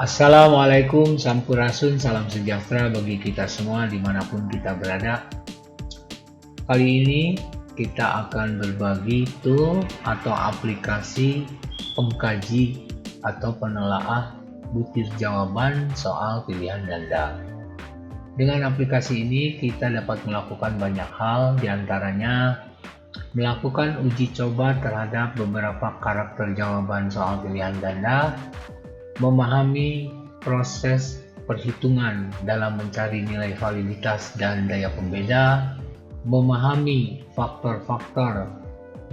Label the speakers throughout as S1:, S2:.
S1: Assalamualaikum, Sampurasun, salam sejahtera bagi kita semua dimanapun kita berada. Kali ini kita akan berbagi tool atau aplikasi pengkaji atau penelaah butir jawaban soal pilihan ganda. Dengan aplikasi ini kita dapat melakukan banyak hal, diantaranya melakukan uji coba terhadap beberapa karakter jawaban soal pilihan ganda, memahami proses perhitungan dalam mencari nilai validitas dan daya pembeda, memahami faktor-faktor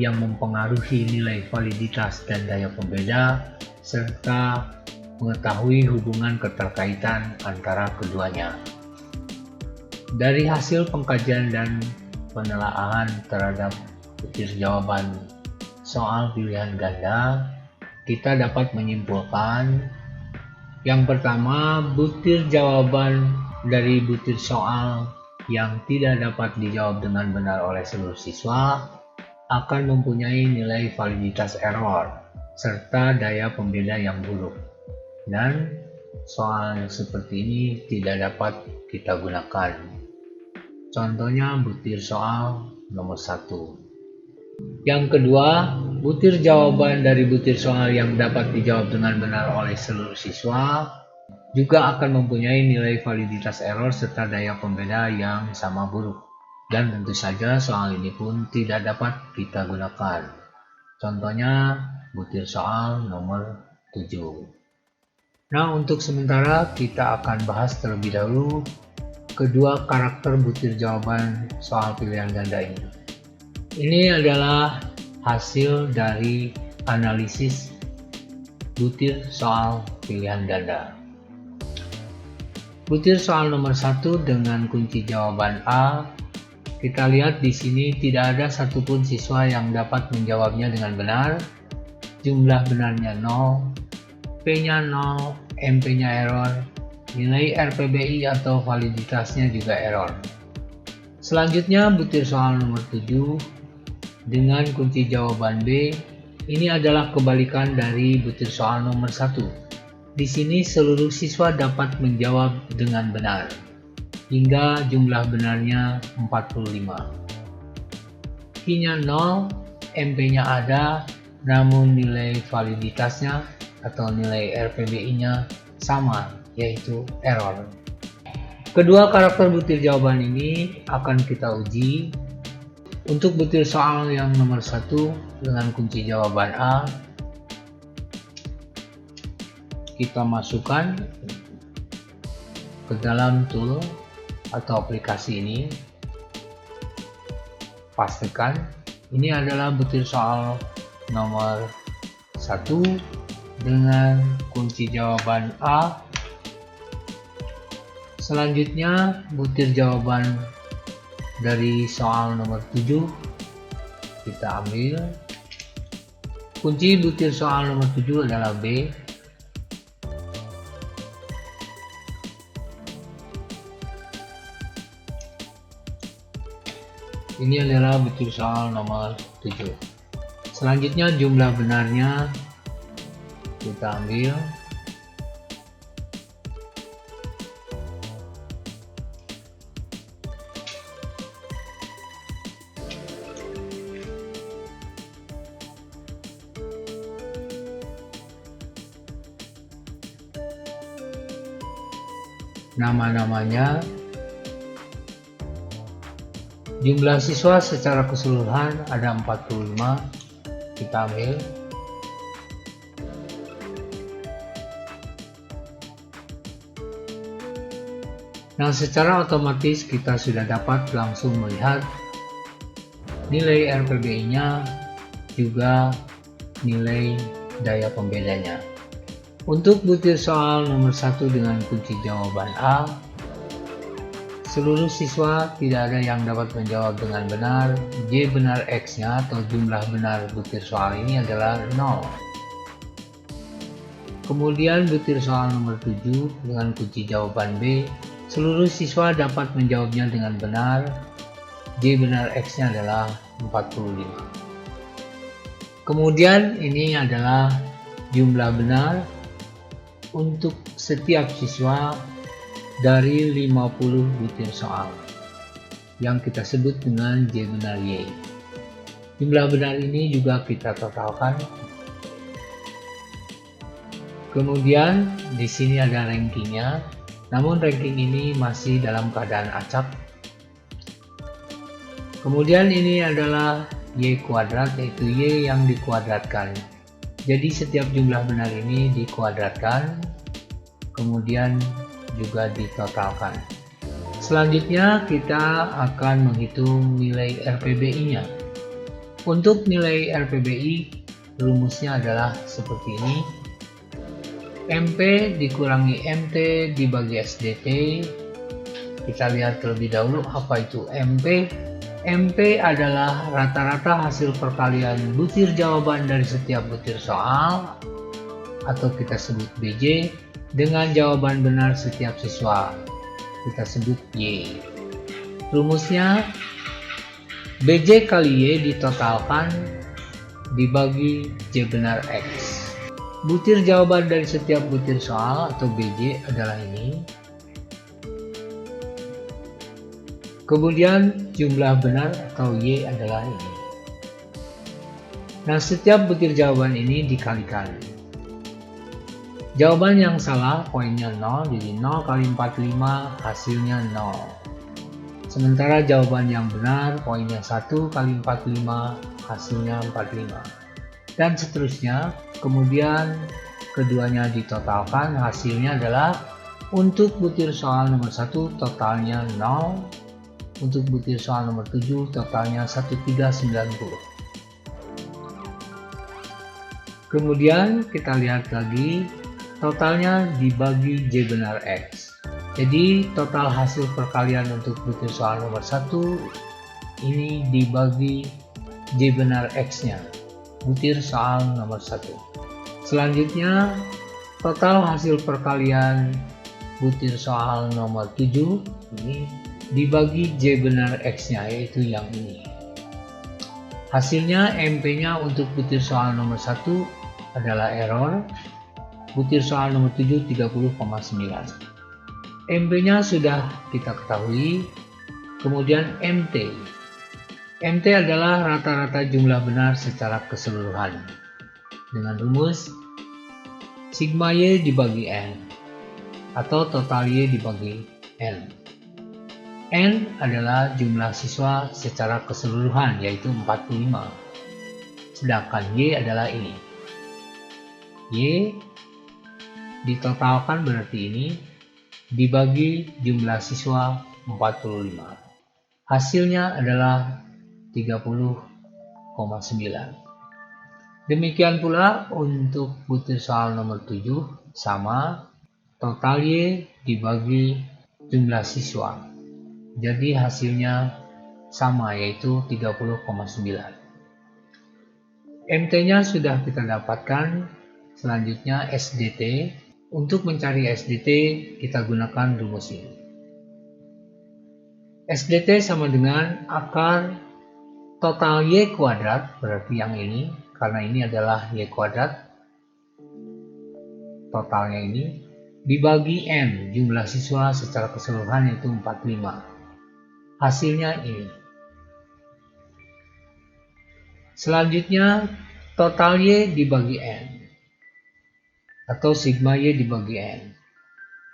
S1: yang mempengaruhi nilai validitas dan daya pembeda, serta mengetahui hubungan keterkaitan antara keduanya. Dari hasil pengkajian dan penelaahan terhadap butir jawaban soal pilihan ganda, kita dapat menyimpulkan yang pertama, butir jawaban dari butir soal yang tidak dapat dijawab dengan benar oleh seluruh siswa akan mempunyai nilai validitas error serta daya pembeda yang buruk, dan soal yang seperti ini tidak dapat kita gunakan. Contohnya butir soal nomor 1. Yang kedua, butir jawaban dari butir soal yang dapat dijawab dengan benar oleh seluruh siswa juga akan mempunyai nilai validitas error serta daya pembeda yang sama buruk. Dan tentu saja soal ini pun tidak dapat kita gunakan. Contohnya butir soal nomor 7. Nah, untuk sementara kita akan bahas terlebih dahulu kedua karakter butir jawaban soal pilihan ganda ini. Ini adalah hasil dari analisis butir soal pilihan ganda. Butir soal nomor 1 dengan kunci jawaban A, kita lihat di sini tidak ada satupun siswa yang dapat menjawabnya dengan benar. Jumlah benarnya 0, P-nya 0, MP-nya error, nilai RPBI atau validitasnya juga error. Selanjutnya butir soal nomor 7 dengan kunci jawaban B, ini adalah kebalikan dari butir soal nomor 1. Di sini seluruh siswa dapat menjawab dengan benar, hingga jumlah benarnya 45. Q-nya 0, MP-nya ada, namun nilai validitasnya atau nilai RPBI-nya sama, yaitu error. Kedua karakter butir jawaban ini akan kita uji. Untuk butir soal yang nomor 1 dengan kunci jawaban A, kita masukkan ke dalam tool atau aplikasi ini. Pastikan ini adalah butir soal nomor 1 dengan kunci jawaban A. Selanjutnya butir jawaban dari soal nomor 7 kita ambil. Kunci butir soal nomor 7 adalah B. Ini adalah butir soal nomor 7. Selanjutnya jumlah benarnya kita ambil. Nama-namanya, jumlah siswa secara keseluruhan ada 45, kita ambil. Nah, secara otomatis kita sudah dapat langsung melihat nilai RPBI-nya juga nilai daya pembedanya. Untuk butir soal nomor 1 dengan kunci jawaban A, seluruh siswa tidak ada yang dapat menjawab dengan benar. J benar X-nya atau jumlah benar butir soal ini adalah 0. Kemudian butir soal nomor 7 dengan kunci jawaban B, seluruh siswa dapat menjawabnya dengan benar. J benar X-nya adalah 45. Kemudian ini adalah jumlah benar untuk setiap siswa dari 50 butir soal yang kita sebut dengan J benar Y. Jumlah benar ini juga kita totalkan. Kemudian di sini ada rankingnya, namun ranking ini masih dalam keadaan acak. Kemudian ini adalah Y kuadrat, yaitu Y yang dikuadratkan. Jadi setiap jumlah benar ini dikuadratkan, kemudian juga ditotalkan. Selanjutnya kita akan menghitung nilai RPBI-nya. Untuk nilai RPBI, rumusnya adalah seperti ini. MP dikurangi MT dibagi SDT. Kita lihat terlebih dahulu apa itu MP. MP adalah rata-rata hasil perkalian butir jawaban dari setiap butir soal, atau kita sebut BJ, dengan jawaban benar setiap siswa. Kita sebut Y. Rumusnya BJ kali Y ditotalkan dibagi J benar X. Butir jawaban dari setiap butir soal atau BJ adalah ini. Kemudian jumlah benar atau Y adalah ini. Nah, setiap butir jawaban ini dikalikan. Jawaban yang salah poinnya 0, jadi 0 kali 45 hasilnya 0. Sementara jawaban yang benar poinnya 1 kali 45 hasilnya 45. Dan seterusnya. Kemudian keduanya ditotalkan, hasilnya adalah untuk butir soal nomor 1 totalnya 0. Untuk butir soal nomor 7 totalnya 1390. Kemudian kita lihat lagi totalnya dibagi J benar X. Jadi total hasil perkalian untuk butir soal nomor 1 ini dibagi J benar X nya, butir soal nomor 1. Selanjutnya total hasil perkalian butir soal nomor 7 ini dibagi J benar X nya, yaitu yang ini. Hasilnya MP nya untuk butir soal nomor 1 adalah error, butir soal nomor 7 30,9. MP nya sudah kita ketahui. Kemudian MT. MT adalah rata-rata jumlah benar secara keseluruhan dengan rumus sigma Y dibagi N atau total Y dibagi N. N adalah jumlah siswa secara keseluruhan, yaitu 45. Sedangkan Y adalah ini. Y ditotalkan berarti ini dibagi jumlah siswa 45. Hasilnya adalah 30,9. Demikian pula untuk butir soal nomor 7 sama, total Y dibagi jumlah siswa. Jadi hasilnya sama, yaitu 30,9. MT-nya sudah kita dapatkan. Selanjutnya SDT. Untuk mencari SDT kita gunakan rumus ini. SDT sama dengan akar total Y kuadrat, berarti yang ini, karena ini adalah Y kuadrat, totalnya ini, dibagi N, jumlah siswa secara keseluruhan, yaitu 45. Hasilnya ini. Selanjutnya total Y dibagi N atau sigma Y dibagi N.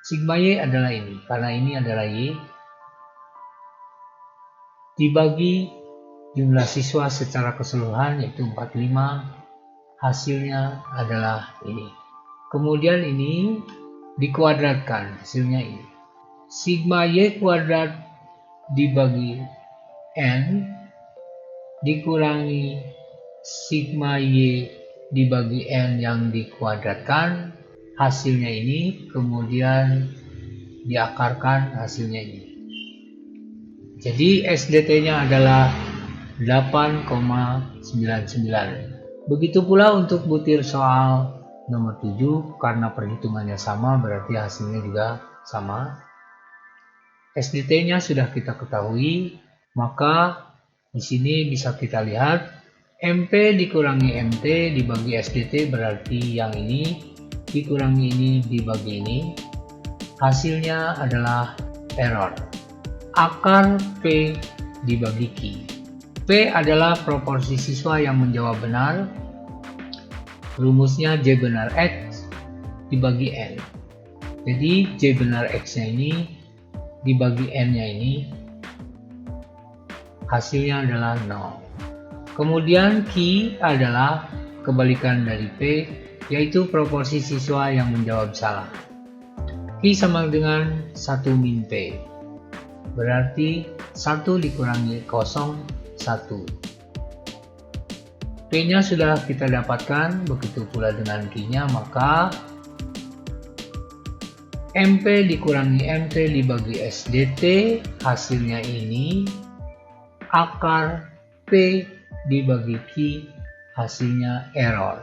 S1: Sigma Y adalah ini, karena ini adalah Y, dibagi jumlah siswa secara keseluruhan, yaitu 45. Hasilnya adalah ini. Kemudian ini dikuadratkan, hasilnya ini. Sigma Y kuadrat dibagi N dikurangi sigma Y dibagi N yang dikuadratkan, hasilnya ini, kemudian diakarkan, hasilnya ini. Jadi SDT-nya adalah 8,99. Begitu pula untuk butir soal nomor 7, karena perhitungannya sama berarti hasilnya juga sama. SDT-nya sudah kita ketahui, maka di sini bisa kita lihat MP dikurangi MT dibagi SDT berarti yang ini, dikurangi ini dibagi ini, hasilnya adalah error. Akar P dibagi Q. P adalah proporsi siswa yang menjawab benar. Rumusnya J benar X dibagi N. Jadi J benar X nya ini dibagi N nya ini, hasilnya adalah 0. Kemudian Q adalah kebalikan dari P, yaitu proporsi siswa yang menjawab salah. Q sama dengan 1 min P. Berarti 1 dikurangi 0, 1. P-nya sudah kita dapatkan, begitu pula dengan Q-nya, maka MP dikurangi MT dibagi SDT, hasilnya ini akar P dibagi Q, hasilnya error.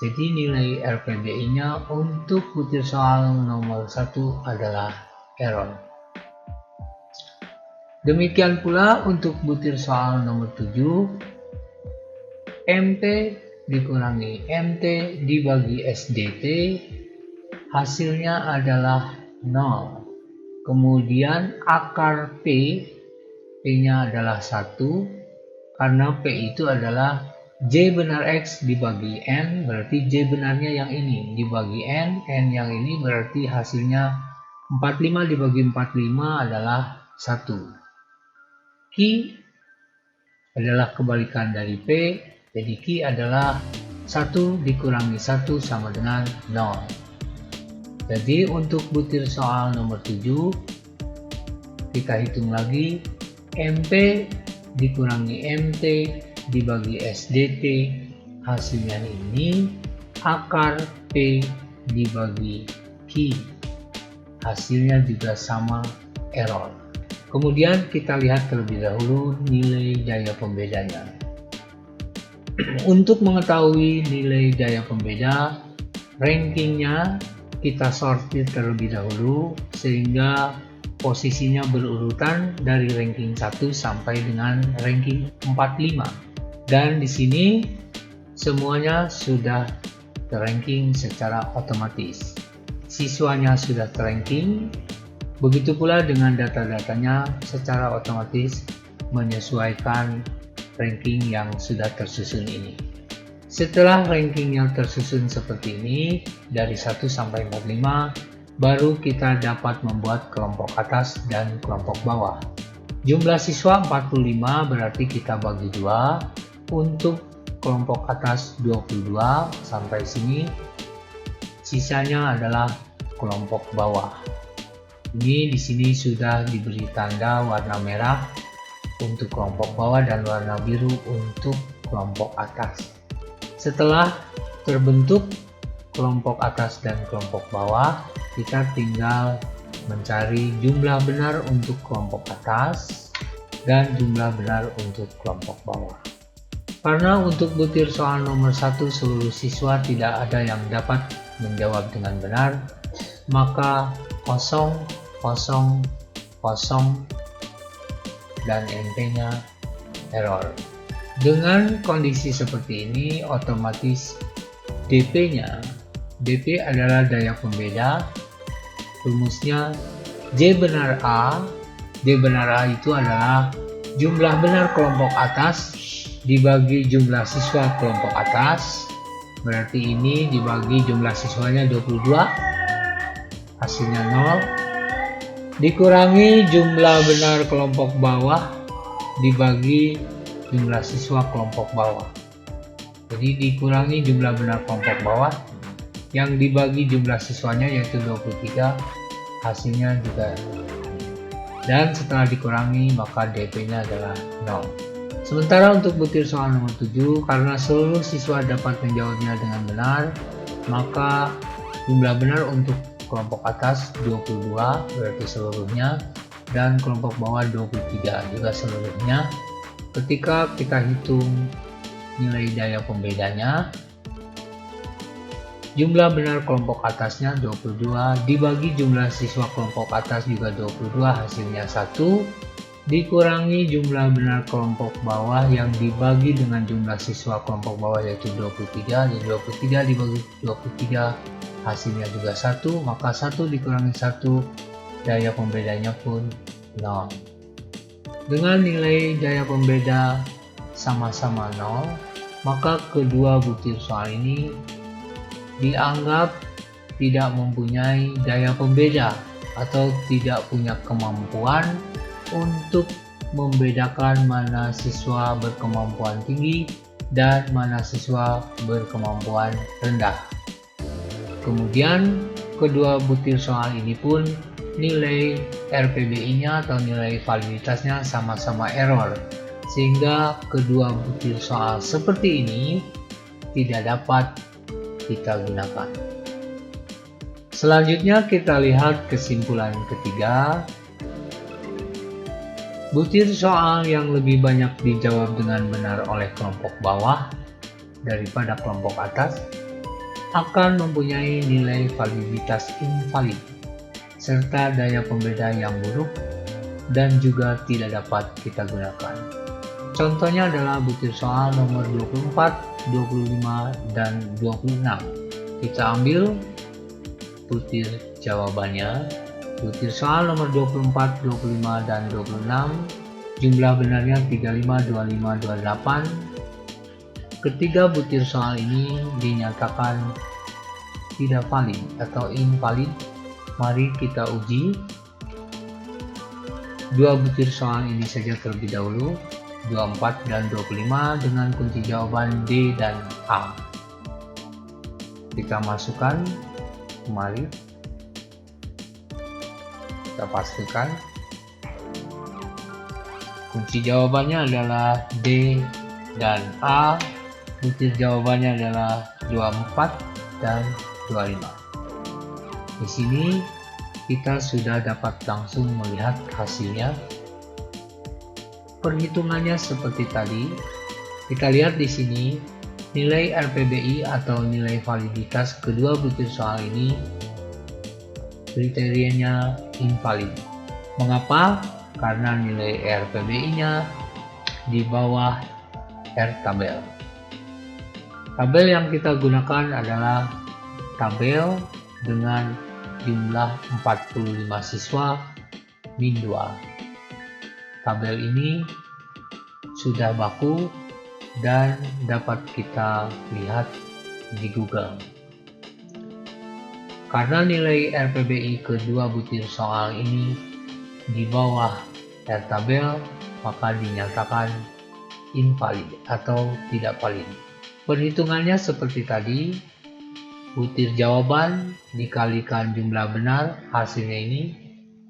S1: Jadi nilai RPBI-nya untuk butir soal nomor 1 adalah error. Demikian pula untuk butir soal nomor 7, MP dikurangi MT dibagi SDT, hasilnya adalah 0. Kemudian akar P, P-nya adalah 1, karena P itu adalah J benar X dibagi N, berarti J benarnya yang ini dibagi N, N yang ini berarti hasilnya 45 dibagi 45 adalah 1. Q adalah kebalikan dari P, jadi Q adalah 1 dikurangi 1 sama dengan 0. Jadi untuk butir soal nomor 7, kita hitung lagi, MP dikurangi MT dibagi SDT, hasilnya ini akar P dibagi Q, hasilnya juga sama, error. Kemudian kita lihat terlebih dahulu nilai daya pembedanya. Untuk mengetahui nilai daya pembeda, rankingnya kita sortir terlebih dahulu sehingga posisinya berurutan dari ranking 1 sampai dengan ranking 45. Dan di sini semuanya sudah terranking secara otomatis. Siswanya sudah terranking, begitu pula dengan data-datanya secara otomatis menyesuaikan ranking yang sudah tersusun ini. Setelah ranking yang tersusun seperti ini, dari 1 sampai 45, baru kita dapat membuat kelompok atas dan kelompok bawah. Jumlah siswa 45, berarti kita bagi 2. Untuk kelompok atas 22 sampai sini, sisanya adalah kelompok bawah. Ini di sini sudah diberi tanda warna merah untuk kelompok bawah dan warna biru untuk kelompok atas. Setelah terbentuk kelompok atas dan kelompok bawah, kita tinggal mencari jumlah benar untuk kelompok atas dan jumlah benar untuk kelompok bawah. Karena untuk butir soal nomor 1 seluruh siswa tidak ada yang dapat menjawab dengan benar, maka 0, 0, 0 dan MP-nya error. Dengan kondisi seperti ini, otomatis DP adalah daya pembeda. Rumusnya J benar A. J benar A itu adalah jumlah benar kelompok atas dibagi jumlah siswa kelompok atas, berarti ini dibagi jumlah siswanya 22, hasilnya 0, dikurangi jumlah benar kelompok bawah dibagi jumlah siswa kelompok bawah. Jadi dikurangi jumlah benar kelompok bawah yang dibagi jumlah siswanya yaitu 23, hasilnya juga, dan setelah dikurangi maka DP-nya adalah 0. Sementara untuk butir soal nomor 7, karena seluruh siswa dapat menjawabnya dengan benar, maka jumlah benar untuk kelompok atas 22 berarti seluruhnya, dan kelompok bawah 23 juga seluruhnya. Ketika kita hitung nilai daya pembedanya, jumlah benar kelompok atasnya 22 dibagi jumlah siswa kelompok atas juga 22, hasilnya 1. dikurangi jumlah benar kelompok bawah yang dibagi dengan jumlah siswa kelompok bawah yaitu 23. Jadi 23 dibagi 23 hasilnya juga 1, maka 1 dikurangi 1 daya pembedanya pun 0. Dengan nilai daya pembeda sama-sama 0, maka kedua butir soal ini dianggap tidak mempunyai daya pembeda atau tidak punya kemampuan untuk membedakan mana siswa berkemampuan tinggi dan mana siswa berkemampuan rendah. Kemudian kedua butir soal ini pun nilai RPBI-nya atau nilai validitasnya sama-sama error, sehingga kedua butir soal seperti ini tidak dapat kita gunakan. Selanjutnya kita lihat kesimpulan ketiga. Butir soal yang lebih banyak dijawab dengan benar oleh kelompok bawah daripada kelompok atas akan mempunyai nilai validitas invalid serta daya pembeda yang buruk dan juga tidak dapat kita gunakan. Contohnya adalah butir soal nomor 24, 25, dan 26. Kita ambil butir jawabannya. Butir soal nomor 24, 25, dan 26, jumlah benarnya 35, 25, 28. Ketiga butir soal ini dinyatakan tidak valid atau invalid. Mari kita uji. Dua butir soal ini saja terlebih dahulu, 24 dan 25 dengan kunci jawaban D dan A. Kita masukkan kembali. Kita pastikan kunci jawabannya adalah D dan A. Butir jawabannya adalah 24 dan 25. Di sini kita sudah dapat langsung melihat hasilnya. Perhitungannya seperti tadi. Kita lihat di sini nilai RPBI atau nilai validitas kedua butir soal ini kriterianya invalid. Mengapa? Karena nilai RPBI-nya di bawah R tabel. Tabel yang kita gunakan adalah tabel dengan jumlah 45 siswa min 2. Tabel ini sudah baku dan dapat kita lihat di Google. Karena nilai RPBI kedua butir soal ini di bawah R tabel, maka dinyatakan invalid atau tidak valid. Perhitungannya seperti tadi, butir jawaban dikalikan jumlah benar, hasilnya ini.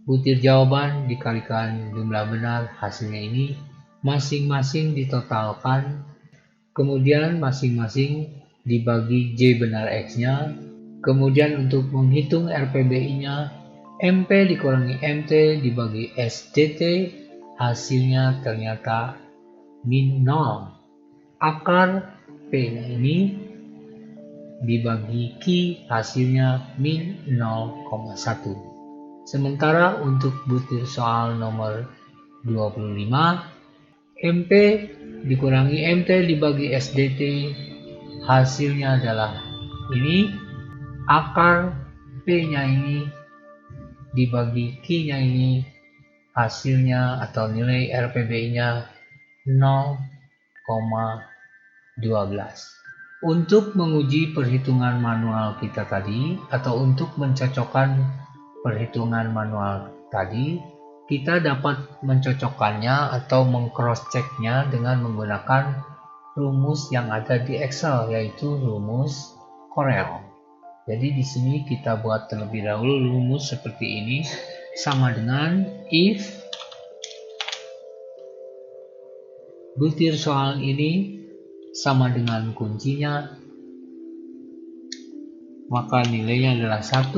S1: Butir jawaban dikalikan jumlah benar, hasilnya ini. Masing-masing ditotalkan, kemudian masing-masing dibagi J benar X-nya. Kemudian untuk menghitung RPBI-nya, MP dikurangi MT dibagi SDT, hasilnya ternyata min 0. Akar P-nya ini dibagi Q, hasilnya min 0,1. Sementara untuk butir soal nomor 25, MP dikurangi MT dibagi SDT, hasilnya adalah ini. Akar P-nya ini dibagi Q-nya ini, hasilnya atau nilai RPBI-nya 0,12. Untuk menguji perhitungan manual kita tadi atau untuk mencocokkan perhitungan manual tadi, kita dapat mencocokkannya atau meng-cross-check-nya dengan menggunakan rumus yang ada di Excel, yaitu rumus Corel. Jadi di sini kita buat terlebih dahulu rumus seperti ini, sama dengan if butir soal ini sama dengan kuncinya, maka nilainya adalah 1.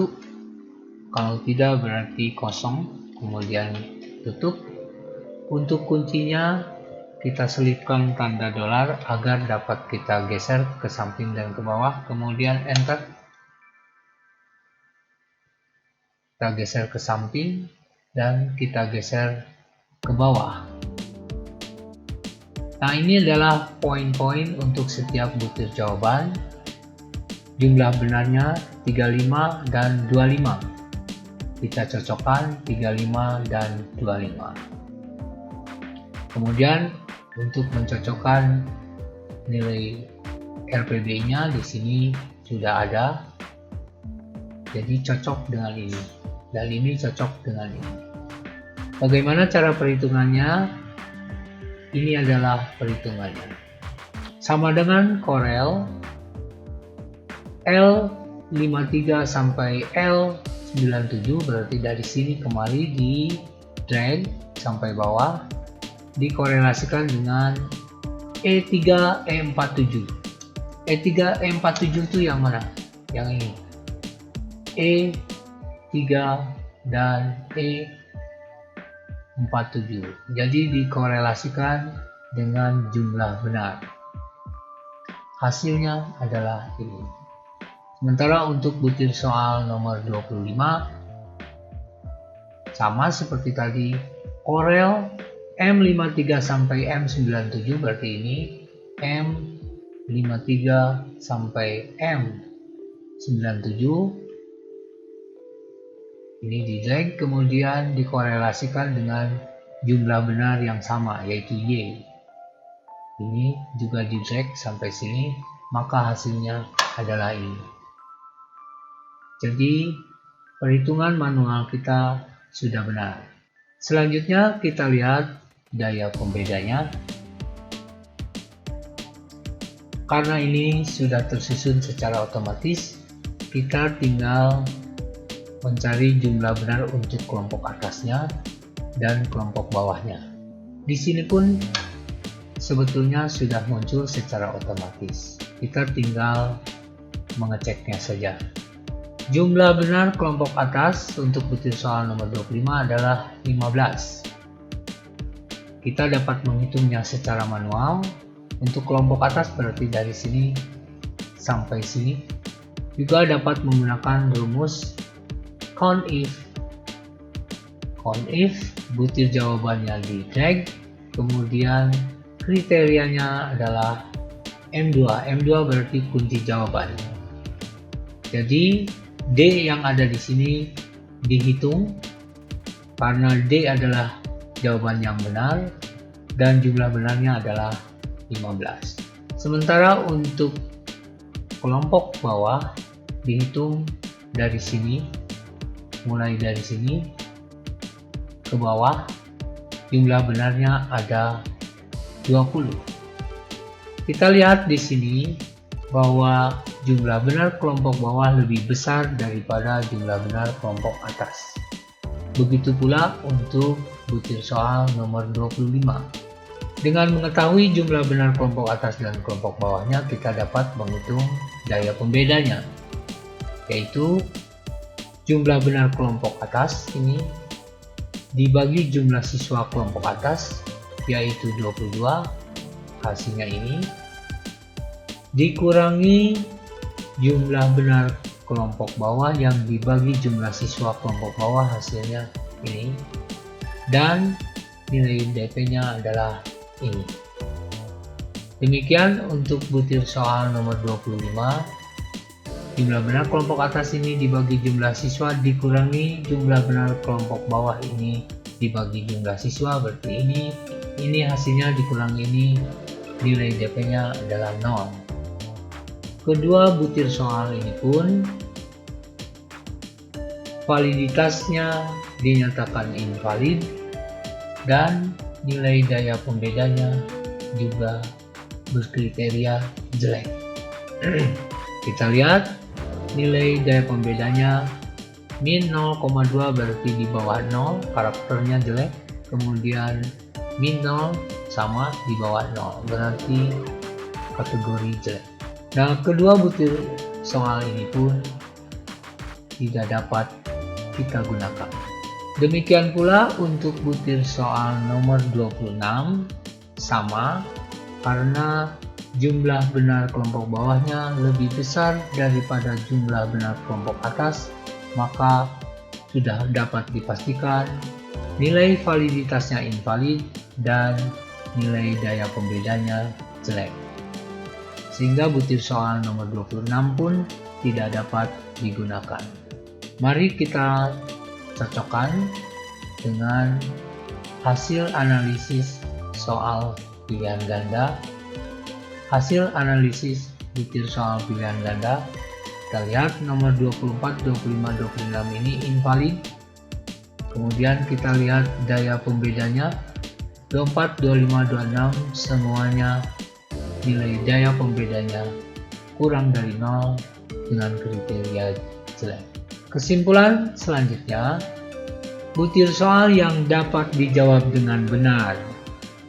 S1: Kalau tidak berarti kosong, kemudian tutup. Untuk kuncinya kita selipkan tanda dolar agar dapat kita geser ke samping dan ke bawah, kemudian enter. Kita geser ke samping dan kita geser ke bawah. Nah, ini adalah poin-poin untuk setiap butir jawaban. Jumlah benarnya 35 dan 25. Kita cocokkan 35 dan 25. Kemudian untuk mencocokkan nilai RPB-nya di sini sudah ada. Jadi cocok dengan ini. Dan ini cocok dengan ini. Bagaimana cara perhitungannya? Ini adalah perhitungannya. Sama dengan Corel L53 sampai L97, berarti dari sini kembali di drag sampai bawah, dikorelasikan dengan E3 E47. E3 E47 itu yang mana? Yang ini. E3 dan E47. Jadi dikorelasikan dengan jumlah benar. Hasilnya adalah ini. Sementara untuk butir soal nomor 25, sama seperti tadi, Corel M53 sampai M97, berarti ini M53 sampai M97. Ini di drag kemudian dikorelasikan dengan jumlah benar yang sama, yaitu Y. Ini juga di drag sampai sini, maka hasilnya adalah ini. Jadi perhitungan manual kita sudah benar. Selanjutnya kita lihat daya pembedanya. Karena ini sudah tersusun secara otomatis, kita tinggal mencari jumlah benar untuk kelompok atasnya dan kelompok bawahnya. Di sini pun sebetulnya sudah muncul secara otomatis. Kita tinggal mengeceknya saja. Jumlah benar kelompok atas untuk butir soal nomor 25 adalah 15. Kita dapat menghitungnya secara manual. Untuk kelompok atas berarti dari sini sampai sini. Juga dapat menggunakan rumus count if butir jawabannya di drag, kemudian kriterianya adalah M2 berarti kunci jawaban. Jadi D yang ada di sini dihitung karena D adalah jawaban yang benar dan jumlah benarnya adalah 15. Sementara untuk kelompok bawah dihitung dari sini, mulai dari sini ke bawah, jumlah benarnya ada 20. Kita lihat di sini bahwa jumlah benar kelompok bawah lebih besar daripada jumlah benar kelompok atas. Begitu pula untuk butir soal nomor 25. Dengan mengetahui jumlah benar kelompok atas dan kelompok bawahnya, kita dapat menghitung daya pembedanya, yaitu jumlah benar kelompok atas ini dibagi jumlah siswa kelompok atas, yaitu 22, hasilnya ini, dikurangi jumlah benar kelompok bawah yang dibagi jumlah siswa kelompok bawah, hasilnya ini, dan nilai DP-nya adalah ini. Demikian untuk butir soal nomor 25. Jumlah benar kelompok atas ini dibagi jumlah siswa dikurangi jumlah benar kelompok bawah ini dibagi jumlah siswa, berarti ini hasilnya dikurangi ini, nilai DP-nya adalah 0. Kedua butir soal ini pun validitasnya dinyatakan invalid dan nilai daya pembedanya juga berkriteria jelek. Kita lihat nilai daya pembedanya min 0,2 berarti di bawah 0, karakternya jelek. Kemudian min 0 sama di bawah 0 berarti kategori jelek. Nah, kedua butir soal ini pun tidak dapat kita gunakan. Demikian pula untuk butir soal nomor 26 sama, karena jumlah benar kelompok bawahnya lebih besar daripada jumlah benar kelompok atas, maka sudah dapat dipastikan nilai validitasnya invalid, dan nilai daya pembedanya jelek. Sehingga butir soal nomor 26 pun tidak dapat digunakan. Mari kita cocokkan dengan hasil analisis soal pilihan ganda. Hasil analisis butir soal pilihan ganda, kita lihat nomor 24, 25, 26 ini invalid. Kemudian kita lihat daya pembedanya 24, 25, 26 semuanya nilai daya pembedanya kurang dari 0 dengan kriteria jelek. Kesimpulan selanjutnya, butir soal yang dapat dijawab dengan benar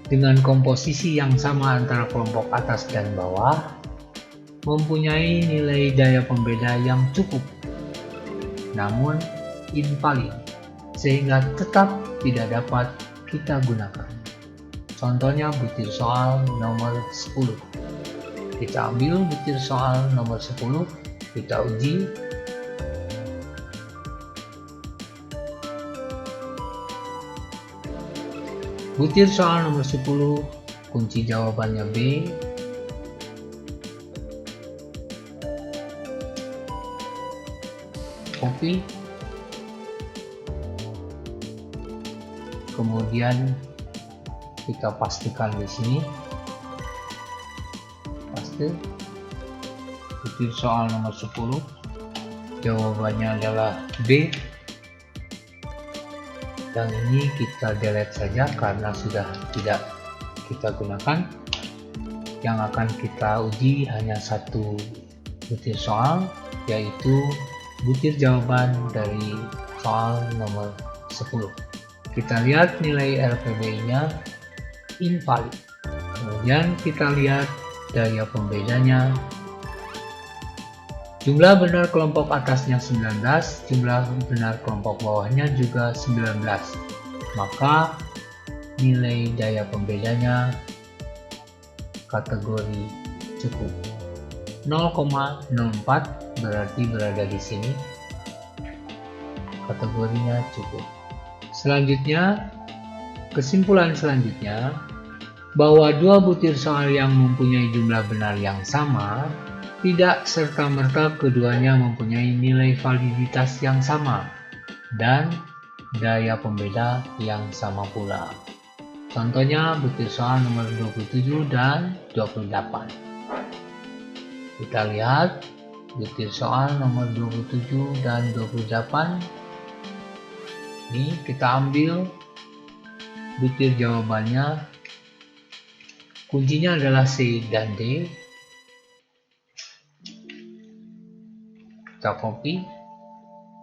S1: dengan komposisi yang sama antara kelompok atas dan bawah mempunyai nilai daya pembeda yang cukup, namun invalid, sehingga tetap tidak dapat kita gunakan. Contohnya butir soal nomor 10. Kita ambil butir soal nomor 10, kita uji. Butir soal nomor 10, kunci jawabannya B. Copy. Kemudian kita pastikan di sini. Paste. Butir soal nomor 10, jawabannya adalah B. Yang ini kita delete saja karena sudah tidak kita gunakan. Yang akan kita uji hanya satu butir soal, yaitu butir jawaban dari soal nomor 10. Kita lihat nilai RPBI-nya invalid. Kemudian kita lihat daya pembedanya. Jumlah benar kelompok atasnya 19, jumlah benar kelompok bawahnya juga 19. Maka nilai daya pembedanya kategori cukup. 0,04 berarti berada di sini. Kategorinya cukup. Selanjutnya, kesimpulan selanjutnya bahwa dua butir soal yang mempunyai jumlah benar yang sama tidak serta-merta keduanya mempunyai nilai validitas yang sama dan daya pembeda yang sama pula. Contohnya butir soal nomor 27 dan 28. Kita lihat butir soal nomor 27 dan 28. Ini kita ambil butir jawabannya. Kuncinya adalah C dan D. Kita copy.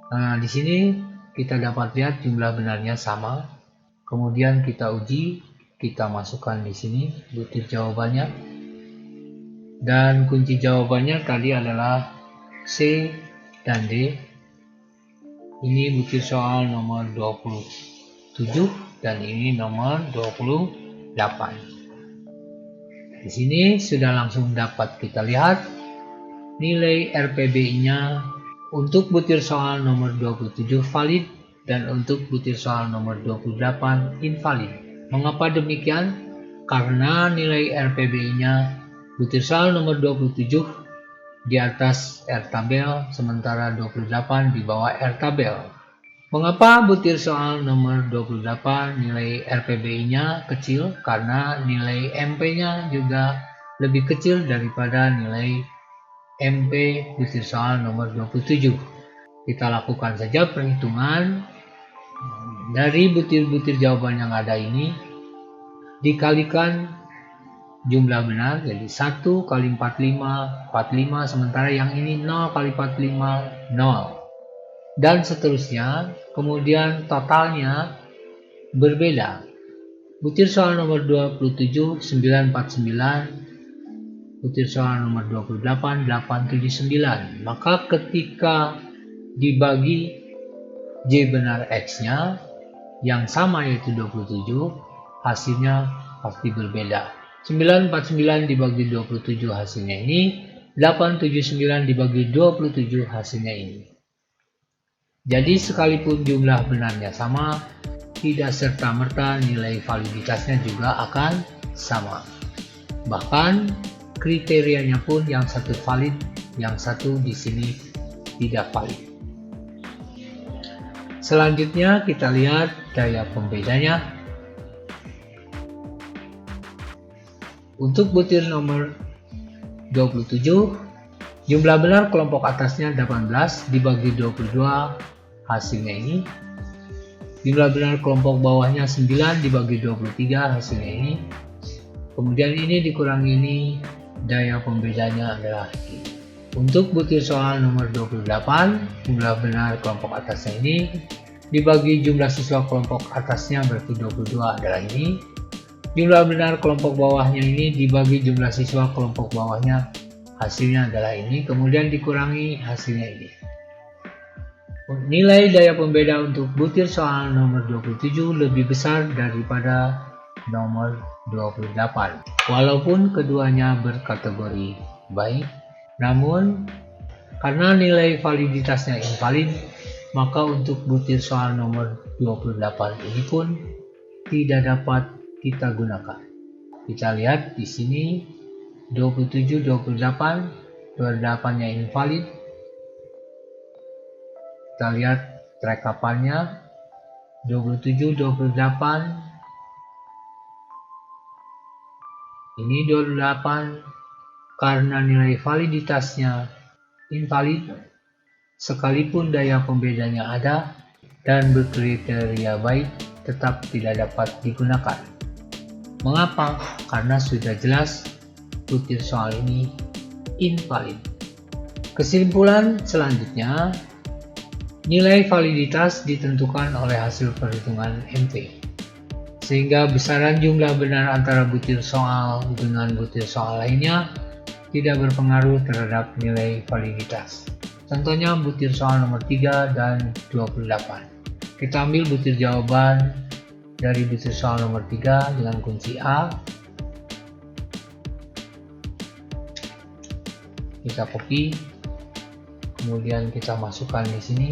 S1: Nah, di sini kita dapat lihat jumlah benarnya sama. Kemudian kita uji, kita masukkan di sini butir jawabannya. Dan kunci jawabannya tadi adalah C dan D. Ini butir soal nomor 27 dan ini nomor 28. Di sini sudah langsung dapat kita lihat nilai RPBI-nya untuk butir soal nomor 27 valid dan untuk butir soal nomor 28 invalid. Mengapa demikian? Karena nilai RPBI-nya butir soal nomor 27 di atas R tabel sementara 28 di bawah R tabel. Mengapa butir soal nomor 28 nilai RPBI-nya kecil? Karena nilai MP-nya juga lebih kecil daripada nilai MP butir soal nomor 27. Kita lakukan saja perhitungan dari butir-butir jawaban yang ada ini dikalikan jumlah benar, jadi 1 kali 45, 45, sementara yang ini 0 kali 45, 0. Dan seterusnya, kemudian totalnya berbeda. Butir soal nomor 27, 949, butir soal nomor 28, 879. Maka ketika dibagi J benar X-nya yang sama yaitu 27, hasilnya pasti berbeda. 949 dibagi 27 hasilnya ini, 879 dibagi 27 hasilnya ini. Jadi sekalipun jumlah benarnya sama, tidak serta-merta nilai validitasnya juga akan sama. Bahkan kriterianya pun yang satu valid, yang satu di sini tidak valid. Selanjutnya kita lihat daya pembedanya. Untuk butir nomor 27, jumlah benar kelompok atasnya 18 dibagi 22, hasilnya ini. Jumlah benar kelompok bawahnya 9 dibagi 23, hasilnya ini. Kemudian ini dikurangi ini, daya pembedanya adalah ini. Untuk butir soal nomor 28, jumlah benar kelompok atasnya ini dibagi jumlah siswa kelompok atasnya berarti 22 adalah ini. Jumlah benar kelompok bawahnya ini dibagi jumlah siswa kelompok bawahnya, hasilnya adalah ini. Kemudian dikurangi, hasilnya ini. Nilai daya pembeda untuk butir soal nomor 27 lebih besar daripada nomor 28. Walaupun keduanya berkategori baik, namun karena nilai validitasnya invalid, maka untuk butir soal nomor 28 ini pun tidak dapat kita gunakan. Kita lihat di sini 27 28, 28-nya invalid. Kita lihat rekapannya 27 28. Ini 28 karena nilai validitasnya invalid, sekalipun daya pembedanya ada dan berkriteria baik, tetap tidak dapat digunakan. Mengapa? Karena sudah jelas butir soal ini invalid. Kesimpulan selanjutnya, nilai validitas ditentukan oleh hasil perhitungan MP. Sehingga besaran jumlah benar antara butir soal dengan butir soal lainnya tidak berpengaruh terhadap nilai validitas. Contohnya butir soal nomor 3 dan 28. Kita ambil butir jawaban dari butir soal nomor 3 dengan kunci A. Kita copy, kemudian kita masukkan di sini.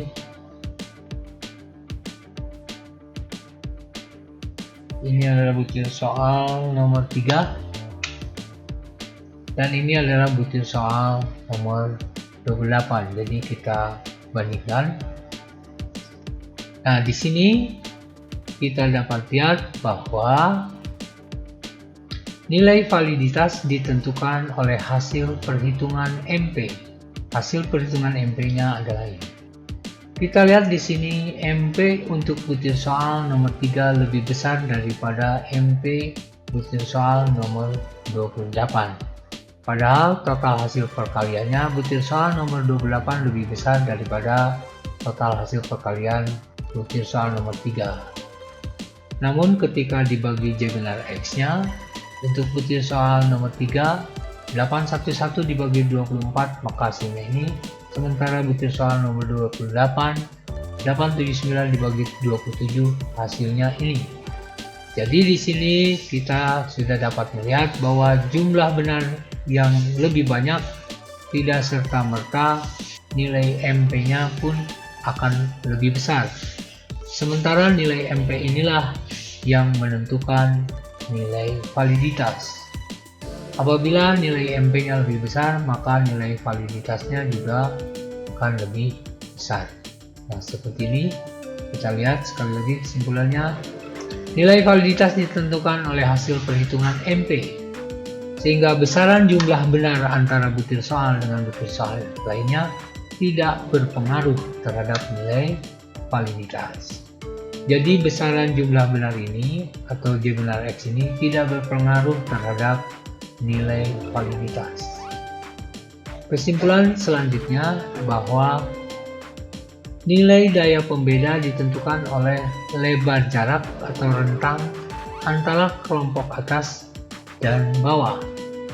S1: Ini adalah butir soal nomor 3 dan ini adalah butir soal nomor 28. Jadi kita bandingkan. Nah, di sini kita dapat lihat bahwa nilai validitas ditentukan oleh hasil perhitungan MP. Hasil perhitungan MP-nya adalah ini. Kita lihat di sini MP untuk butir soal nomor 3 lebih besar daripada MP butir soal nomor 28. Padahal total hasil perkaliannya butir soal nomor 28 lebih besar daripada total hasil perkalian butir soal nomor 3. Namun ketika dibagi J benar X-nya, untuk butir soal nomor 3, 811 dibagi 24 maka hasilnya ini. Sementara butir soal nomor 28, 879 dibagi 27 hasilnya ini. Jadi di sini kita sudah dapat melihat bahwa jumlah benar yang lebih banyak tidak serta-merta nilai MP-nya pun akan lebih besar. Sementara nilai MP inilah yang menentukan nilai validitas. Apabila nilai MP-nya lebih besar, maka nilai validitasnya juga akan lebih besar. Nah, seperti ini kita lihat sekali lagi kesimpulannya. Nilai validitas ditentukan oleh hasil perhitungan MP, sehingga besaran jumlah benar antara butir soal dengan butir soal lainnya tidak berpengaruh terhadap nilai validitas. Jadi besaran jumlah benar ini atau J benar X ini tidak berpengaruh terhadap nilai validitas. Kesimpulan selanjutnya bahwa nilai daya pembeda ditentukan oleh lebar jarak atau rentang antara kelompok atas dan bawah.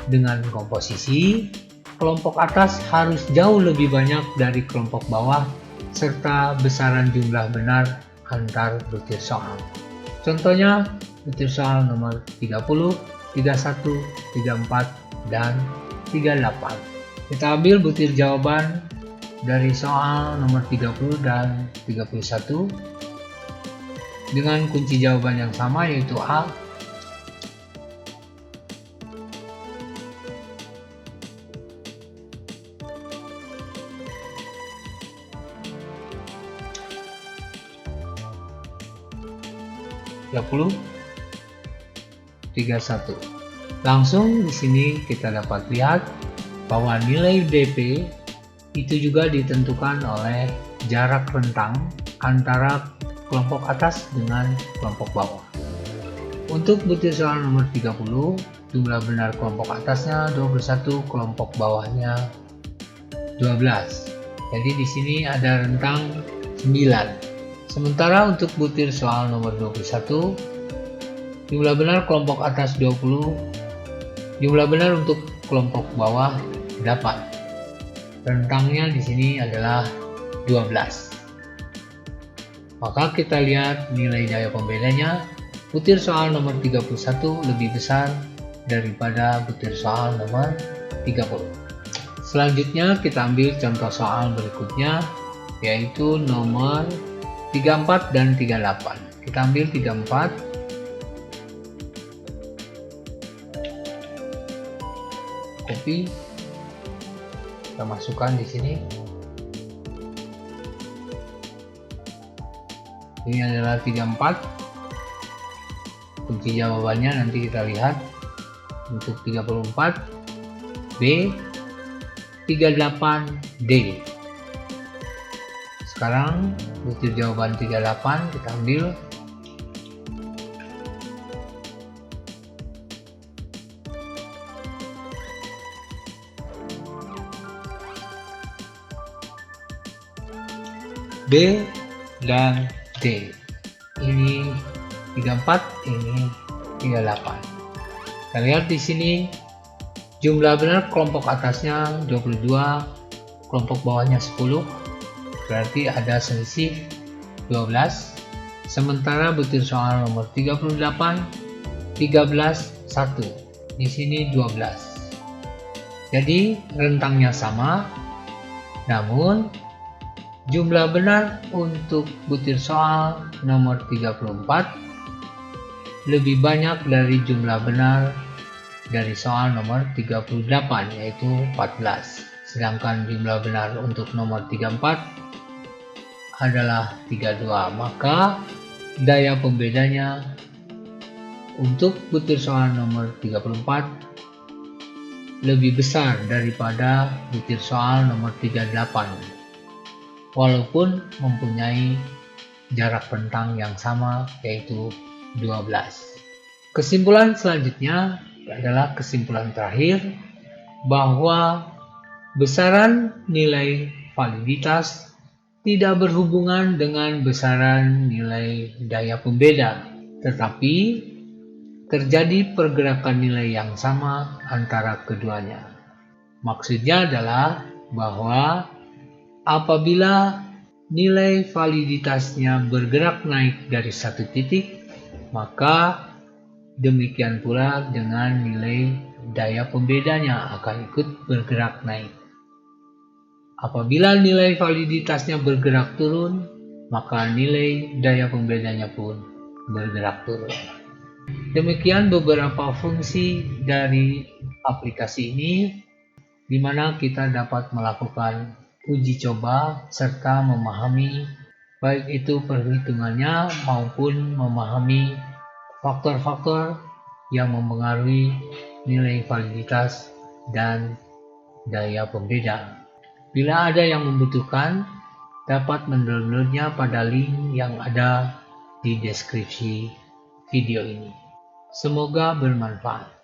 S1: Dengan komposisi, kelompok atas harus jauh lebih banyak dari kelompok bawah serta besaran jumlah benar antar butir soal. Contohnya butir soal nomor 30, 31, 34, dan 38. Kita ambil butir jawaban dari soal nomor 30 dan 31. dengan kunci jawaban yang sama, yaitu A. Rp31. Langsung di sini kita dapat lihat bahwa nilai DP itu juga ditentukan oleh jarak rentang antara kelompok atas dengan kelompok bawah. Untuk butir soal nomor 30, jumlah benar kelompok atasnya 21, kelompok bawahnya 12. Jadi di sini ada rentang 9. Sementara untuk butir soal nomor 21, jumlah benar kelompok atas 20, jumlah benar untuk kelompok bawah 8. Rentangnya di sini adalah 12. Maka kita lihat nilai daya pembedanya, butir soal nomor 31 lebih besar daripada butir soal nomor 30. Selanjutnya kita ambil contoh soal berikutnya, yaitu nomor 34 dan 38. Kita ambil 34. Copy. Kita masukkan di sini. Ini adalah 34. Kunci jawabannya nanti kita lihat. Untuk 34 B, 38 D. Sekarang butir jawaban 38 kita ambil. B dan D. Ini 34, ini 38. Kita lihat di sini jumlah benar kelompok atasnya 22, kelompok bawahnya 10. Berarti ada selisih 12. Sementara butir soal nomor 38, 13, 1. Di sini 12. Jadi rentangnya sama, namun jumlah benar untuk butir soal nomor 34 lebih banyak dari jumlah benar dari soal nomor 38, yaitu 14. Sedangkan jumlah benar untuk nomor 34 adalah 32. Maka daya pembedanya untuk butir soal nomor 34 lebih besar daripada butir soal nomor 38, walaupun mempunyai jarak rentang yang sama, yaitu 12. Kesimpulan selanjutnya adalah kesimpulan terakhir, bahwa besaran nilai validitas tidak berhubungan dengan besaran nilai daya pembeda, tetapi terjadi pergerakan nilai yang sama antara keduanya. Maksudnya adalah bahwa apabila nilai validitasnya bergerak naik dari satu titik, maka demikian pula dengan nilai daya pembedanya akan ikut bergerak naik. Apabila nilai validitasnya bergerak turun, maka nilai daya pembedanya pun bergerak turun. Demikian beberapa fungsi dari aplikasi ini, di mana kita dapat melakukan uji coba serta memahami baik itu perhitungannya maupun memahami faktor-faktor yang mempengaruhi nilai validitas dan daya pembeda. Bila ada yang membutuhkan, dapat mendownloadnya pada link yang ada di deskripsi video ini. Semoga bermanfaat.